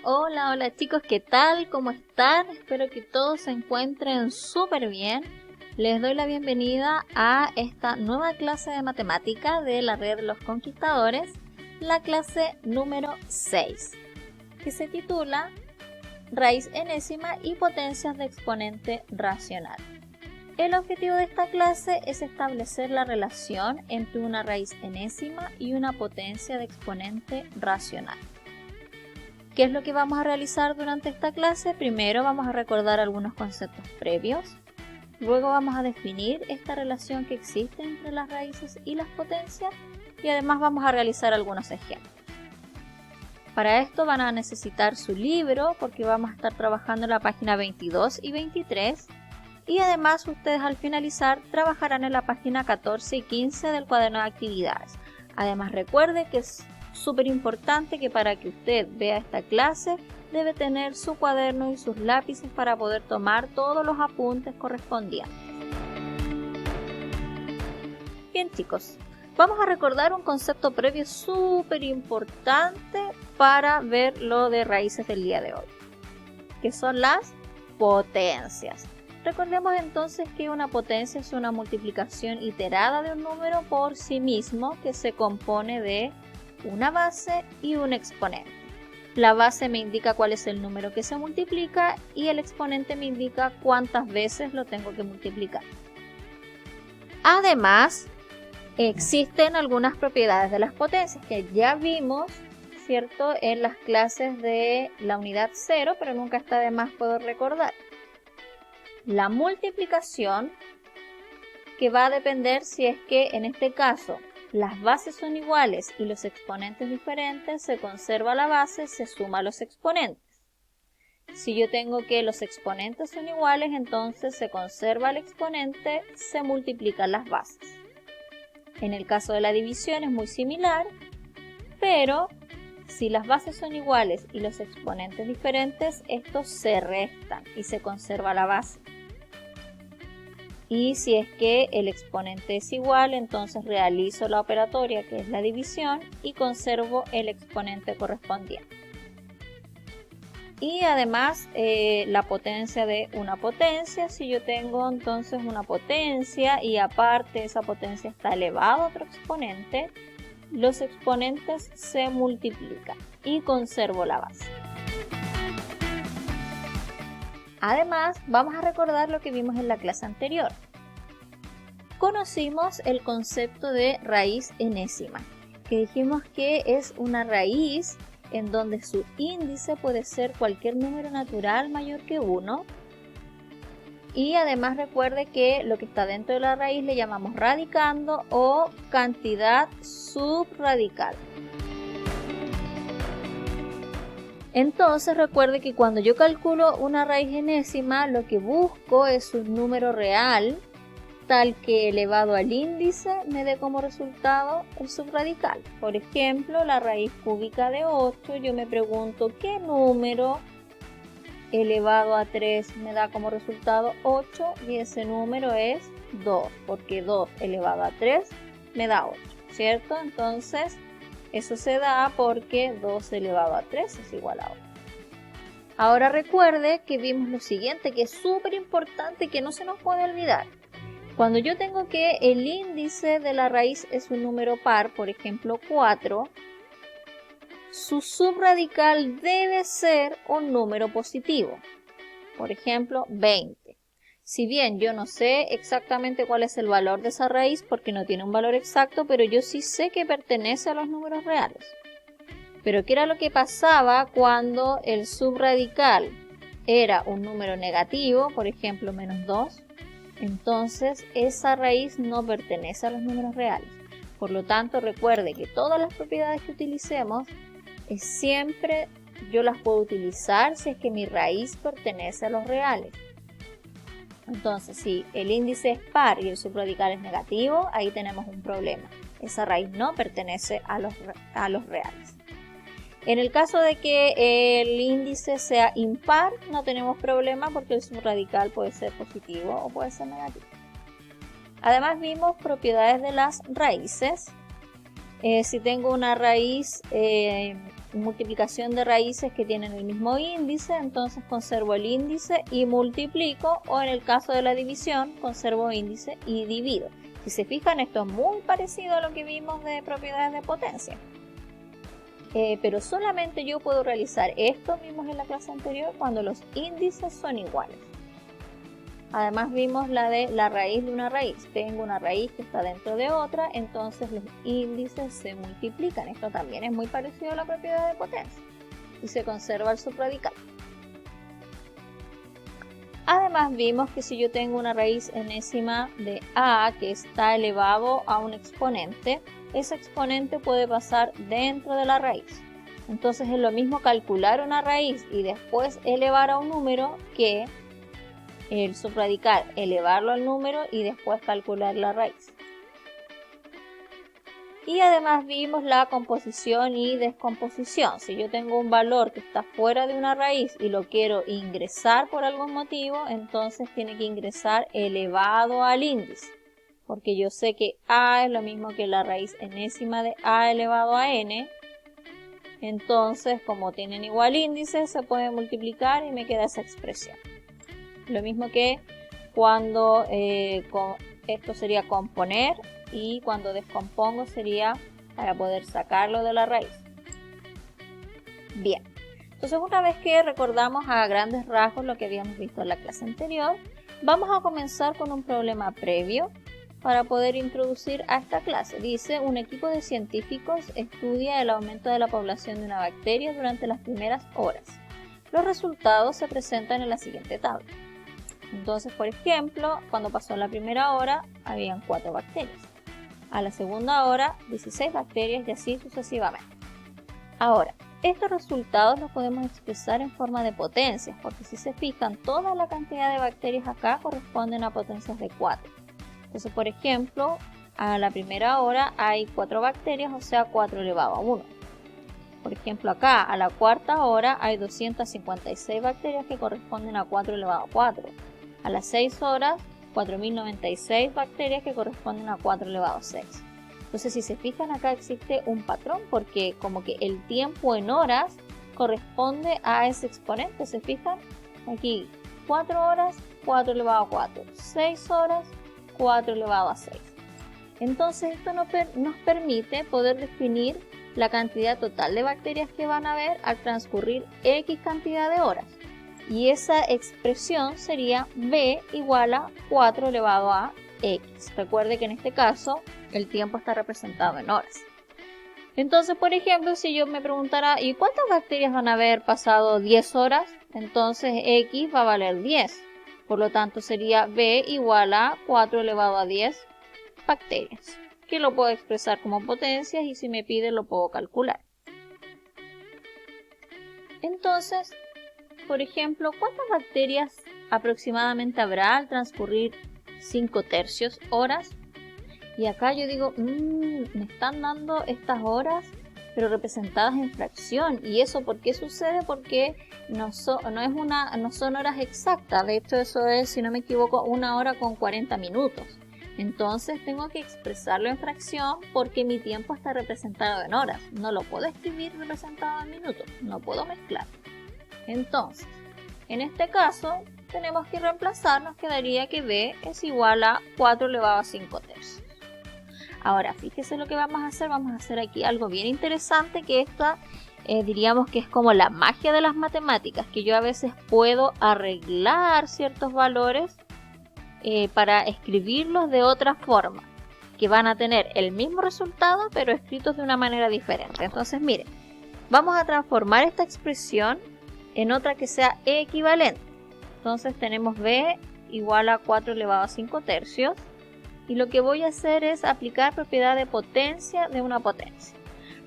Hola, hola chicos, ¿qué tal? ¿Cómo están? Espero que todos se encuentren súper bien. Les doy la bienvenida a esta nueva clase de matemática de la red de los conquistadores, la clase número 6, que se titula Raíz enésima y potencias de exponente racional. El objetivo de esta clase es establecer la relación entre una raíz enésima y una potencia de exponente racional. ¿Qué es lo que vamos a realizar durante esta clase? Primero vamos a recordar algunos conceptos previos, luego vamos a definir esta relación que existe entre las raíces y las potencias y además vamos a realizar algunos ejemplos. Para esto van a necesitar su libro porque vamos a estar trabajando en la página 22 y 23 y además ustedes al finalizar trabajarán en la página 14 y 15 del cuaderno de actividades. Además recuerde que es súper importante que para que usted vea esta clase debe tener su cuaderno y sus lápices para poder tomar todos los apuntes correspondientes. Bien chicos, vamos a recordar un concepto previo súper importante para ver lo de raíces del día de hoy, que son las potencias. Recordemos entonces que una potencia es una multiplicación iterada de un número por sí mismo que se compone de una base y un exponente. La base me indica cuál es el número que se multiplica y el exponente me indica cuántas veces lo tengo que multiplicar. Además, existen algunas propiedades de las potencias que ya vimos, ¿cierto?, en las clases de la unidad 0, pero nunca está de más poder recordar. La multiplicación, que va a depender si es que en este caso las bases son iguales y los exponentes diferentes, se conserva la base, se suma los exponentes. Si yo tengo que los exponentes son iguales, entonces se conserva el exponente, se multiplican las bases. En el caso de la división es muy similar, pero si las bases son iguales y los exponentes diferentes, estos se restan y se conserva la base. Y si es que el exponente es igual, entonces realizo la operatoria que es la división y conservo el exponente correspondiente. Y además la potencia de una potencia, si yo tengo entonces una potencia y aparte esa potencia está elevada a otro exponente, los exponentes se multiplican y conservo la base. Además, vamos a recordar lo que vimos en la clase anterior. Conocimos el concepto de raíz enésima, que dijimos que es una raíz en donde su índice puede ser cualquier número natural mayor que 1. Y además recuerde que lo que está dentro de la raíz le llamamos radicando o cantidad subradical. Entonces recuerde que cuando yo calculo una raíz enésima, lo que busco es un número real, tal que elevado al índice me dé como resultado el subradical. Por ejemplo, la raíz cúbica de 8, yo me pregunto qué número elevado a 3 me da como resultado 8 y ese número es 2, porque 2 elevado a 3 me da 8, ¿cierto? Entonces, eso se da porque 2 elevado a 3 es igual a 8. Ahora recuerde que vimos lo siguiente, que es súper importante, que no se nos puede olvidar. Cuando yo tengo que el índice de la raíz es un número par, por ejemplo 4, su subradical debe ser un número positivo, por ejemplo 20. Si bien yo no sé exactamente cuál es el valor de esa raíz porque no tiene un valor exacto, pero yo sí sé que pertenece a los números reales. Pero ¿qué era lo que pasaba cuando el subradical era un número negativo, por ejemplo menos 2? Entonces esa raíz no pertenece a los números reales. Por lo tanto, recuerde que todas las propiedades que utilicemos siempre yo las puedo utilizar si es que mi raíz pertenece a los reales. Entonces, si el índice es par y el subradical es negativo, ahí tenemos un problema. Esa raíz no pertenece a los reales. En el caso de que el índice sea impar, no tenemos problema porque el subradical puede ser positivo o puede ser negativo. Además vimos propiedades de las raíces. Si tengo una raíz multiplicación de raíces que tienen el mismo índice, entonces conservo el índice y multiplico, o en el caso de la división, conservo índice y divido. Si se fijan, esto es muy parecido a lo que vimos de propiedades de potencia. Pero solamente yo puedo realizar esto mismo en la clase anterior cuando los índices son iguales. Además vimos la de la raíz de una raíz. Tengo una raíz que está dentro de otra, entonces los índices se multiplican. Esto también es muy parecido a la propiedad de potencia. Y se conserva el subradical. Además vimos que si yo tengo una raíz enésima de a que está elevado a un exponente, ese exponente puede pasar dentro de la raíz. Entonces es lo mismo calcular una raíz y después elevar a un número que el subradical, elevarlo al número y después calcular la raíz. Y además vimos la composición y descomposición. Si yo tengo un valor que está fuera de una raíz y lo quiero ingresar por algún motivo, entonces tiene que ingresar elevado al índice. Porque yo sé que a es lo mismo que la raíz enésima de a elevado a n. Entonces, como tienen igual índice, se puede multiplicar y me queda esa expresión. Lo mismo que cuando esto sería componer, y cuando descompongo sería para poder sacarlo de la raíz. Bien, entonces una vez que recordamos a grandes rasgos lo que habíamos visto en la clase anterior, vamos a comenzar con un problema previo para poder introducir a esta clase. Dice, un equipo de científicos estudia el aumento de la población de una bacteria durante las primeras horas. Los resultados se presentan en la siguiente tabla. Entonces, por ejemplo, cuando pasó la primera hora, habían 4 bacterias. A la segunda hora, 16 bacterias y así sucesivamente. Ahora, estos resultados los podemos expresar en forma de potencias, porque si se fijan, toda la cantidad de bacterias acá corresponden a potencias de 4. Entonces, por ejemplo, a la primera hora hay 4 bacterias, o sea, 4 elevado a 1. Por ejemplo, acá, a la cuarta hora hay 256 bacterias que corresponden a 4 elevado a 4. A las 6 horas, 4096 bacterias que corresponden a 4 elevado a 6. Entonces, si se fijan, acá existe un patrón porque como que el tiempo en horas corresponde a ese exponente. ¿Se fijan? Aquí, 4 horas, 4 elevado a 4. 6 horas, 4 elevado a 6. Entonces, esto nos permite poder definir la cantidad total de bacterias que van a haber al transcurrir X cantidad de horas. Y esa expresión sería B igual a 4 elevado a X. Recuerde que en este caso el tiempo está representado en horas. Entonces, por ejemplo, si yo me preguntara, ¿y cuántas bacterias van a haber pasado 10 horas? Entonces X va a valer 10. Por lo tanto, sería B igual a 4 elevado a 10 bacterias. Que lo puedo expresar como potencias y si me pide lo puedo calcular. Entonces, por ejemplo, ¿cuántas bacterias aproximadamente habrá al transcurrir 5/3 horas? Y acá yo digo, me están dando estas horas, pero representadas en fracción. ¿Y eso por qué sucede? Porque no son horas exactas. De hecho, eso es, si no me equivoco, 1 hora con 40 minutos. Entonces tengo que expresarlo en fracción porque mi tiempo está representado en horas. No lo puedo escribir representado en minutos. No puedo mezclar. Entonces, en este caso, tenemos que reemplazar. Nos quedaría que B es igual a 4 elevado a 5/3. Ahora, fíjese lo que vamos a hacer. Vamos a hacer aquí algo bien interesante, que esta diríamos que es como la magia de las matemáticas, que yo a veces puedo arreglar ciertos valores para escribirlos de otra forma, que van a tener el mismo resultado, pero escritos de una manera diferente. Entonces, miren, vamos a transformar esta expresión en otra que sea equivalente. Entonces tenemos B igual a 4 elevado a 5/3 y lo que voy a hacer es aplicar propiedad de potencia de una potencia.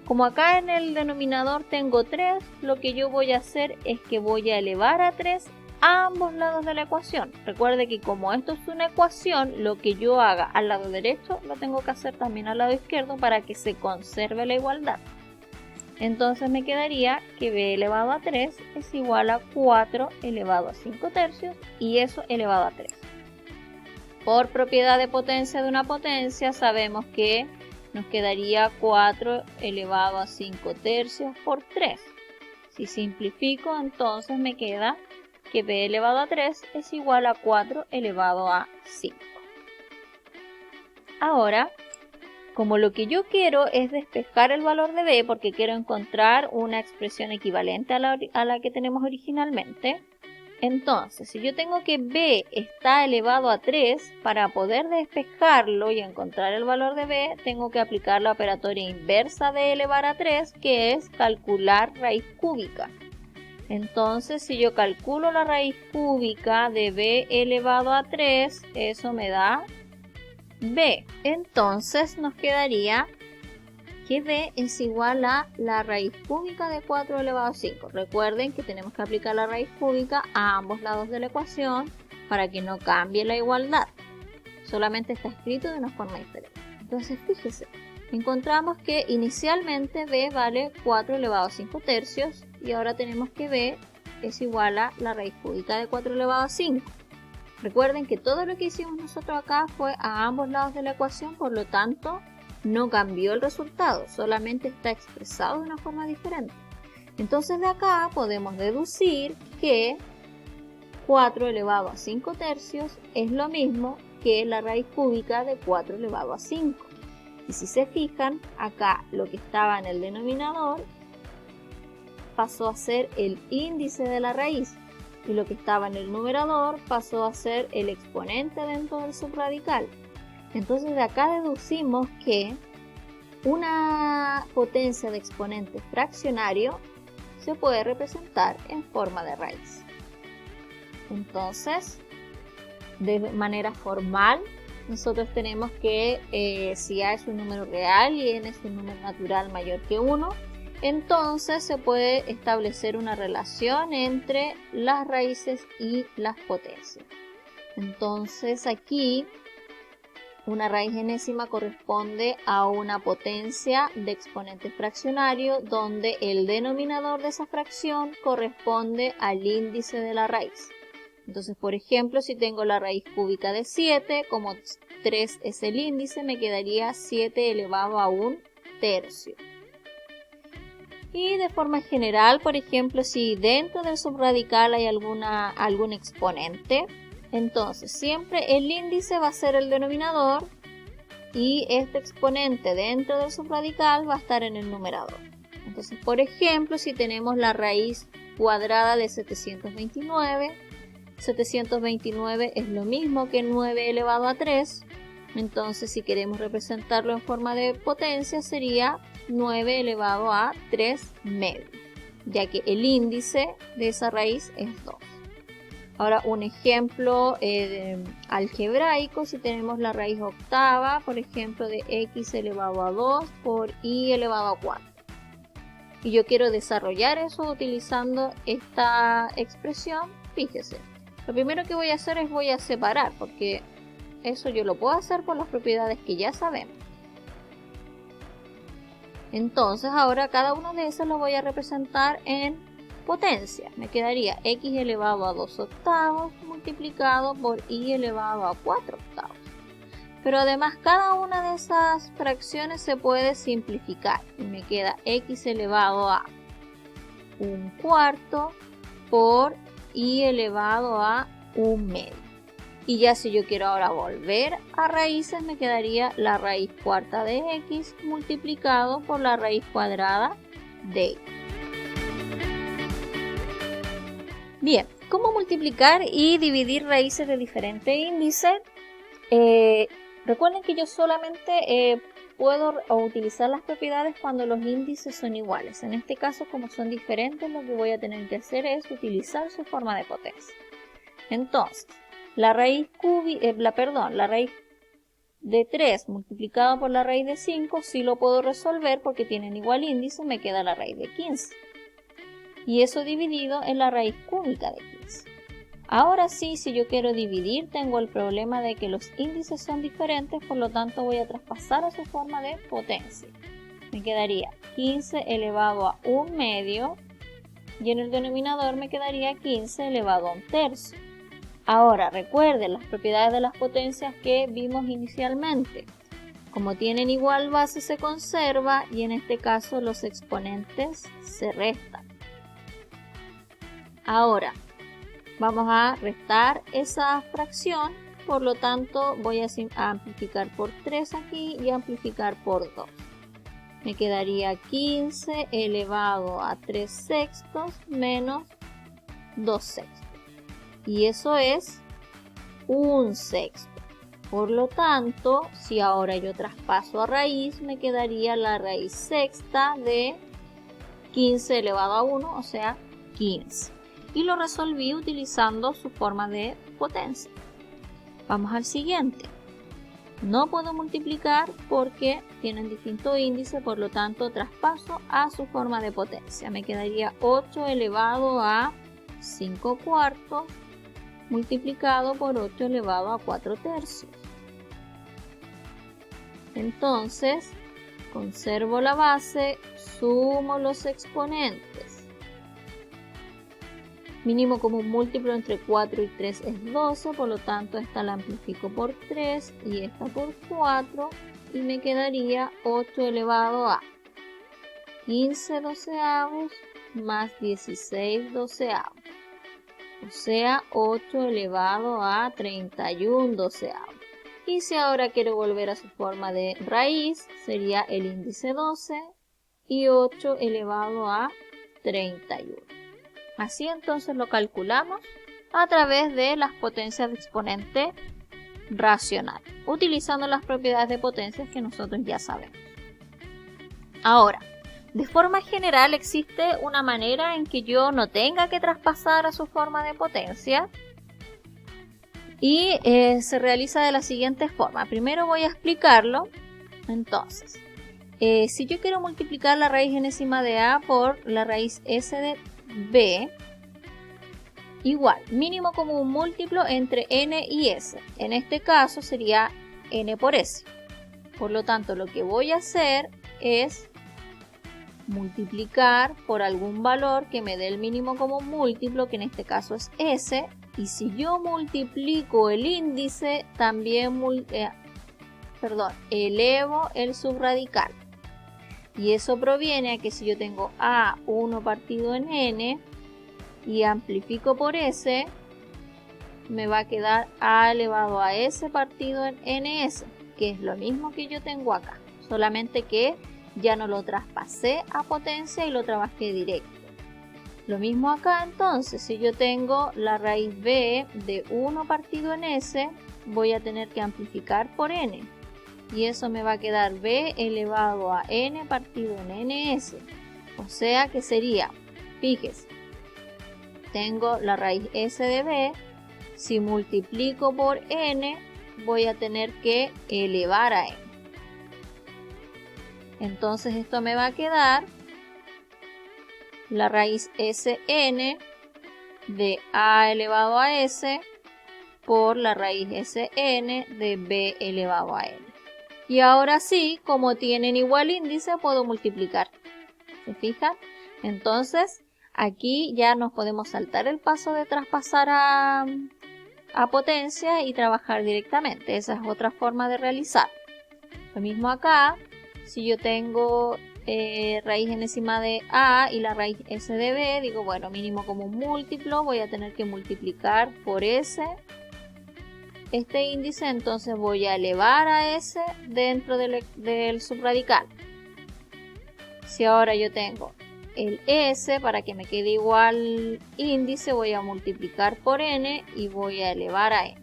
Como acá en el denominador tengo 3, lo que yo voy a hacer es que voy a elevar a 3 a ambos lados de la ecuación. Recuerde que como esto es una ecuación, lo que yo haga al lado derecho lo tengo que hacer también al lado izquierdo para que se conserve la igualdad. Entonces me quedaría que B elevado a 3 es igual a 4 elevado a 5/3 y eso elevado a 3. Por propiedad de potencia de una potencia sabemos que nos quedaría 4 elevado a 5 tercios por 3. Si simplifico, entonces me queda que b elevado a 3 es igual a 4 elevado a 5. Ahora, como lo que yo quiero es despejar el valor de b porque quiero encontrar una expresión equivalente a la que tenemos originalmente, entonces si yo tengo que b está elevado a 3, para poder despejarlo y encontrar el valor de b, tengo que aplicar la operatoria inversa de elevar a 3, que es calcular raíz cúbica. Entonces, si yo calculo la raíz cúbica de b elevado a 3, eso me da b. Entonces nos quedaría que b es igual a la raíz cúbica de 4 elevado a 5. Recuerden que tenemos que aplicar la raíz cúbica a ambos lados de la ecuación para que no cambie la igualdad. Solamente está escrito de una forma diferente. Entonces, fíjese, encontramos que inicialmente b vale 4 elevado a 5 tercios y ahora tenemos que b es igual a la raíz cúbica de 4 elevado a 5. Recuerden que todo lo que hicimos nosotros acá fue a ambos lados de la ecuación, por lo tanto no cambió el resultado, solamente está expresado de una forma diferente. Entonces de acá podemos deducir que 4 elevado a 5 tercios es lo mismo que la raíz cúbica de 4 elevado a 5. Y si se fijan, acá lo que estaba en el denominador pasó a ser el índice de la raíz y lo que estaba en el numerador pasó a ser el exponente dentro del subradical. Entonces de acá deducimos que una potencia de exponente fraccionario se puede representar en forma de raíz. Entonces, de manera formal, nosotros tenemos que si A es un número real y N es un número natural mayor que 1, entonces se puede establecer una relación entre las raíces y las potencias. Entonces aquí una raíz enésima corresponde a una potencia de exponente fraccionario donde el denominador de esa fracción corresponde al índice de la raíz. Entonces, por ejemplo, si tengo la raíz cúbica de 7, como 3 es el índice, me quedaría 7 elevado a 1 tercio. Y de forma general, por ejemplo, si dentro del subradical hay algún exponente, entonces siempre el índice va a ser el denominador y este exponente dentro del subradical va a estar en el numerador. Entonces, por ejemplo, si tenemos la raíz cuadrada de 729, 729 es lo mismo que 9 elevado a 3, entonces si queremos representarlo en forma de potencia sería 9 elevado a 3 medios, ya que el índice de esa raíz es 2. Ahora un ejemplo algebraico, si tenemos la raíz octava, por ejemplo de x elevado a 2 por y elevado a 4. Y yo quiero desarrollar eso utilizando esta expresión, fíjese. Lo primero que voy a hacer es voy a separar, porque eso yo lo puedo hacer por las propiedades que ya sabemos. Entonces ahora cada uno de esos lo voy a representar en potencia. Me quedaría x elevado a 2 octavos multiplicado por y elevado a 4 octavos. Pero además cada una de esas fracciones se puede simplificar. Y me queda x elevado a 1/4 por y elevado a 1 medio. Y ya si yo quiero ahora volver a raíces, me quedaría la raíz cuarta de x multiplicado por la raíz cuadrada de y. Bien, ¿cómo multiplicar y dividir raíces de diferentes índices? Recuerden que yo solamente puedo utilizar las propiedades cuando los índices son iguales. En este caso, como son diferentes, lo que voy a tener que hacer es utilizar su forma de potencia. Entonces, la raíz de 3 multiplicado por la raíz de 5 sí lo puedo resolver porque tienen igual índice, me queda la raíz de 15. Y eso dividido en la raíz cúbica de 15. Ahora sí, si yo quiero dividir, tengo el problema de que los índices son diferentes, por lo tanto voy a traspasar a su forma de potencia. Me quedaría 15 elevado a 1 medio y en el denominador me quedaría 15 elevado a 1 tercio. Ahora recuerden las propiedades de las potencias que vimos inicialmente. Como tienen igual base se conserva y en este caso los exponentes se restan. Ahora vamos a restar esa fracción, por lo tanto voy a amplificar por 3 aquí y amplificar por 2. Me quedaría 15 elevado a 3 sextos menos 2 sextos. Y eso es 1 sexto. Por lo tanto, si ahora yo traspaso a raíz, me quedaría la raíz sexta de 15 elevado a 1, o sea, 15. Y lo resolví utilizando su forma de potencia. Vamos al siguiente. No puedo multiplicar porque tienen distinto índice, por lo tanto traspaso a su forma de potencia. Me quedaría 8 elevado a 5 cuartos multiplicado por 8 elevado a 4 tercios. Entonces, conservo la base, sumo los exponentes. Mínimo común múltiplo entre 4 y 3 es 12, por lo tanto esta la amplifico por 3 y esta por 4 y me quedaría 8 elevado a 15 doceavos más 16 doceavos, o sea 8 elevado a 31 doceavos. Y si ahora quiero volver a su forma de raíz, sería el índice 12 y 8 elevado a 31. Así entonces lo calculamos a través de las potencias de exponente racional, utilizando las propiedades de potencias que nosotros ya sabemos. Ahora, de forma general existe una manera en que yo no tenga que traspasar a su forma de potencia y se realiza de la siguiente forma. Primero voy a explicarlo. Entonces, si yo quiero multiplicar la raíz enésima de A por la raíz S de B, igual, mínimo común múltiplo entre N y S. En este caso sería N por S. Por lo tanto, lo que voy a hacer es multiplicar por algún valor que me dé el mínimo común múltiplo, que en este caso es S. Y si yo multiplico el índice, también elevo el subradical. Y eso proviene a que si yo tengo A1 partido en N y amplifico por S, me va a quedar A elevado a S partido en NS, que es lo mismo que yo tengo acá, solamente que ya no lo traspasé a potencia y lo trabajé directo. Lo mismo acá, entonces, si yo tengo la raíz B de 1 partido en S, voy a tener que amplificar por N. Y eso me va a quedar B elevado a N partido en NS. O sea que sería, fíjese, tengo la raíz S de B. Si multiplico por N, voy a tener que elevar a N. Entonces esto me va a quedar la raíz Sn de A elevado a S por la raíz Sn de B elevado a N. Y ahora sí, como tienen igual índice, puedo multiplicar. ¿Se fijan? Entonces, aquí ya nos podemos saltar el paso de traspasar a potencia y trabajar directamente. Esa es otra forma de realizar. Lo mismo acá, si yo tengo raíz enésima de A y la raíz S de B, digo, bueno, mínimo común múltiplo, voy a tener que multiplicar por S este índice, entonces voy a elevar a S dentro del subradical. Si ahora yo tengo el S, para que me quede igual índice, voy a multiplicar por N y voy a elevar a N.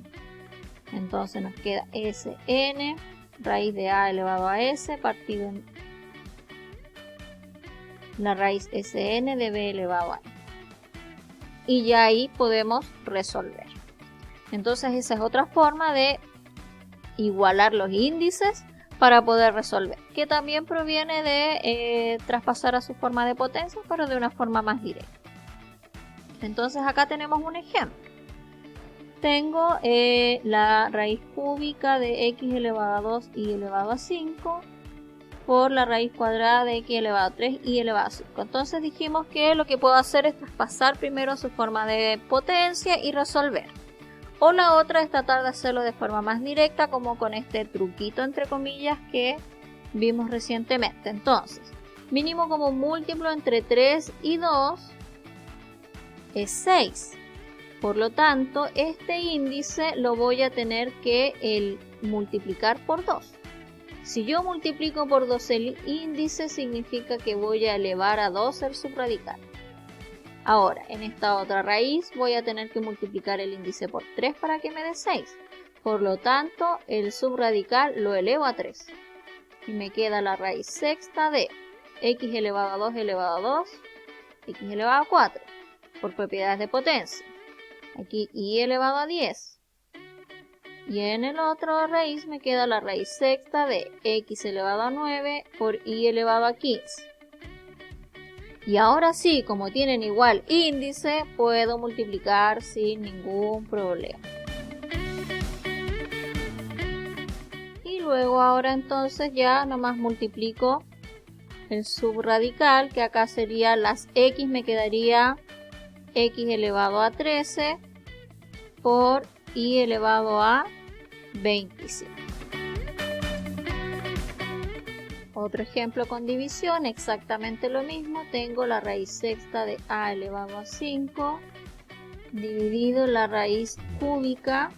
Entonces nos queda Sn, raíz de A elevado a S, partido en la raíz Sn de B elevado a N. Y ya ahí podemos resolver. Entonces esa es otra forma de igualar los índices para poder resolver, que también proviene de traspasar a su forma de potencia, pero de una forma más directa. Entonces acá tenemos un ejemplo. Tengo la raíz cúbica de x elevado a 2 y elevado a 5 por la raíz cuadrada de x elevado a 3 y elevado a 5. Entonces dijimos que lo que puedo hacer es traspasar primero a su forma de potencia y resolver. O la otra es tratar de hacerlo de forma más directa, como con este truquito entre comillas que vimos recientemente. Entonces, mínimo común múltiplo entre 3 y 2 es 6. Por lo tanto, este índice lo voy a tener que multiplicar por 2. Si yo multiplico por 2 el índice, significa que voy a elevar a 2 el subradical. Ahora, en esta otra raíz voy a tener que multiplicar el índice por 3 para que me dé 6. Por lo tanto, el subradical lo elevo a 3. Y me queda la raíz sexta de x elevado a 2 elevado a 2, x elevado a 4, por propiedades de potencia. Aquí y elevado a 10. Y en el otro raíz me queda la raíz sexta de x elevado a 9 por y elevado a 15. Y ahora sí, como tienen igual índice, puedo multiplicar sin ningún problema. Y luego ahora entonces ya nomás multiplico el subradical, que acá sería las x, me quedaría x elevado a 13 por y elevado a 25. Otro ejemplo con división, exactamente lo mismo. Tengo la raíz sexta de a elevado a 5 dividido la raíz cúbica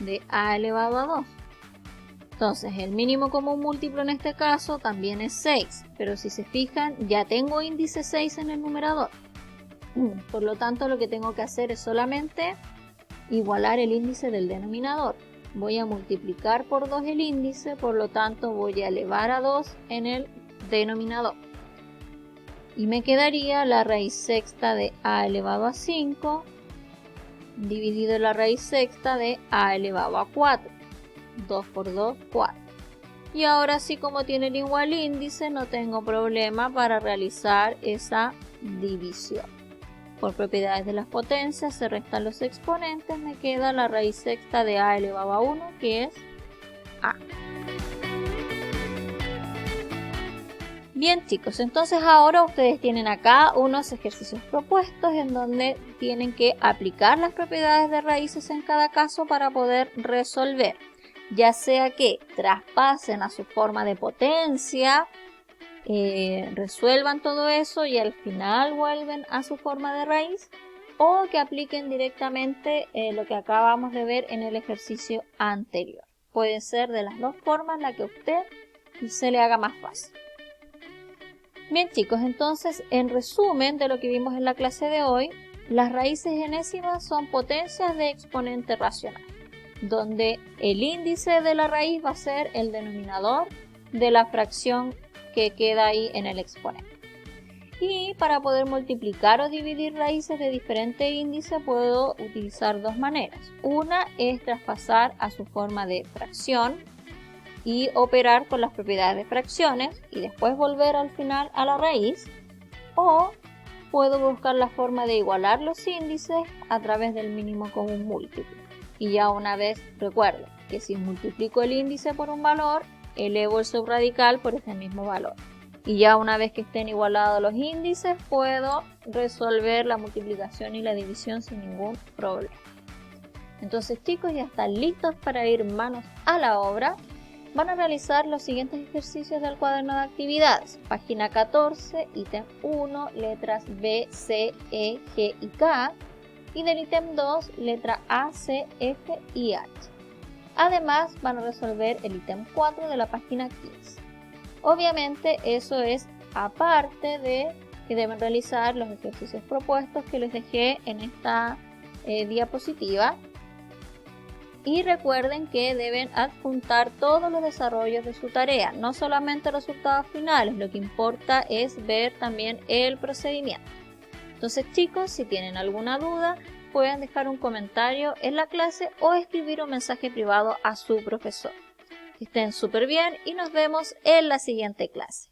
de a elevado a 2. Entonces el mínimo común múltiplo en este caso también es 6, pero si se fijan ya tengo índice 6 en el numerador. Por lo tanto, lo que tengo que hacer es solamente igualar el índice del denominador. Voy a multiplicar por 2 el índice, por lo tanto voy a elevar a 2 en el denominador. Y me quedaría la raíz sexta de a elevado a 5 dividido la raíz sexta de a elevado a 4. 2 por 2, 4. Y ahora sí, como tienen igual índice, no tengo problema para realizar esa división. Por propiedades de las potencias se restan los exponentes, me queda la raíz sexta de a elevado a 1, que es a. Bien chicos, entonces ahora ustedes tienen acá unos ejercicios propuestos en donde tienen que aplicar las propiedades de raíces en cada caso para poder resolver. Ya sea que traspasen a su forma de potencia, resuelvan todo eso y al final vuelven a su forma de raíz, o que apliquen directamente lo que acabamos de ver en el ejercicio anterior. Puede ser de las dos formas la que a usted se le haga más fácil. Bien chicos, entonces en resumen de lo que vimos en la clase de hoy, las raíces enésimas son potencias de exponente racional, donde el índice de la raíz va a ser el denominador de la fracción que queda ahí en el exponente. Y para poder multiplicar o dividir raíces de diferente índice puedo utilizar dos maneras. Una es traspasar a su forma de fracción y operar con las propiedades de fracciones y después volver al final a la raíz. O puedo buscar la forma de igualar los índices a través del mínimo común múltiplo. Y ya una vez recuerdo que si multiplico el índice por un valor, elevo el subradical por ese mismo valor. Y ya una vez que estén igualados los índices, puedo resolver la multiplicación y la división sin ningún problema. Entonces chicos, ya están listos para ir manos a la obra. Van a realizar los siguientes ejercicios del cuaderno de actividades. Página 14, ítem 1, letras B, C, E, G y K. Y del ítem 2, letra A, C, F y H. Además, van a resolver el ítem 4 de la página 15. Obviamente, eso es aparte de que deben realizar los ejercicios propuestos que les dejé en esta diapositiva. Y recuerden que deben adjuntar todos los desarrollos de su tarea, no solamente resultados finales, lo que importa es ver también el procedimiento. Entonces chicos, si tienen alguna duda, pueden dejar un comentario en la clase o escribir un mensaje privado a su profesor. Que estén súper bien y nos vemos en la siguiente clase.